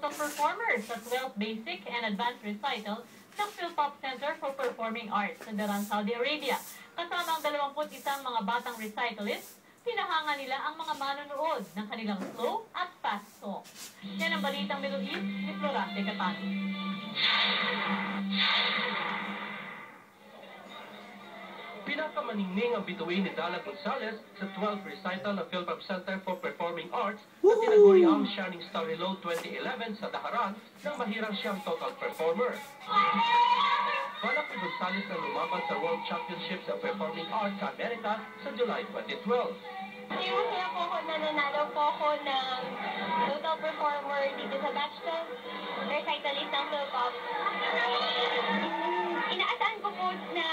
of performers sa 12th Basic and Advanced Recital ng Philpop Center for Performing Arts sa Daran, Saudi Arabia. Kasama ang 21 mga batang recitalists, pinahanga nila ang mga manonood ng kanilang slow at fast song. Yan ang balitang Middle East ni Florante Catani. Pinakamaningning ang bituin ni Dala Gonzalez sa 12th recital ng Philpop Center for Performing Arts na tinaguriang Shining Star Reload 2011 sa Daharan nang mahirang siyang total performer. Balak ni Gonzalez na lumaban sa World Championships of Performing Arts sa Amerika sa July 2012. Masaya po ako na nanalo po ako ng total performer dito sa batch 12 recitalist ng Philpop. Inaasahan ko po na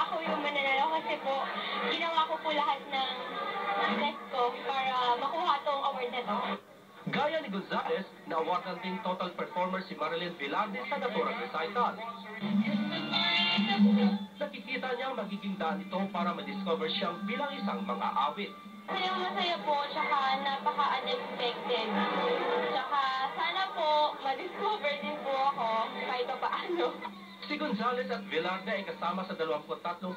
ako yung mananalo kasi po ginawa ko po lahat ng best ko para makuha tong award na to. Gaya ni Gonzalez, na-awardan ding total performer si Marilyn Velarde sa naturang recital. Nakikita niya ang magiging daan ito para ma-discover siyang bilang isang mag-aawit. Masaya po, tsaka napaka-unexpected. Tsaka sana po ma-discover din po ako kahit paano. Si Gonzalez at Velarde ay kasama sa 23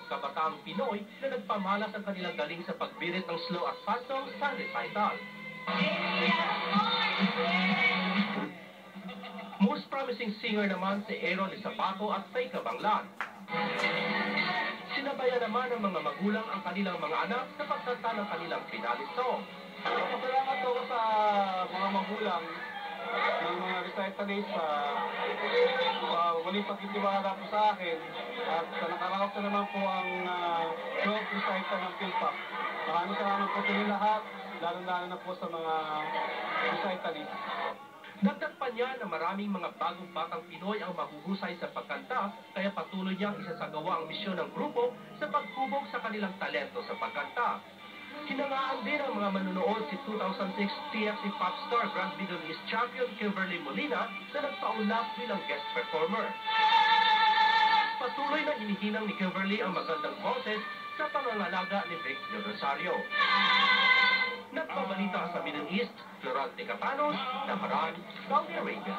kabataang Pinoy na nagpamalas ang kanilang galing sa pagbirit ng slow at fast song sa recital. Most promising singer naman si Aaron Lisabato at Faye Cabanglan. Sinabayan naman ng mga magulang ang kanilang mga anak sa pagkanta ng kanilang finale song. Salamat ako sa mga magulang ng mga recitalists sa muling pagtitiwala po sa akin at nakararap na naman po ang 12th recital ng Philpop. Maraming salamat po sa inyo lahat, lalo-lalo na po sa mga recitalists. Dagdag pa niya na maraming mga bagong batang Pinoy ang mahuhusay sa pagkanta, kaya patuloy niyang isasagawa ang misyon ng grupo sa paghubog sa kanilang talento sa pagkanta. Hinangaan din ang mga manunood si 2006 TFC Popstar Grand Middle East Champion Kimberly Molina na nagpaulap bilang guest performer. Patuloy na hinihinang ni Kimberly ang magandang boses sa pangangalaga ni Vic de Rosario. Nagpabalita sa Middle East, Florante Catanos, Daharan, Saudi Arabia.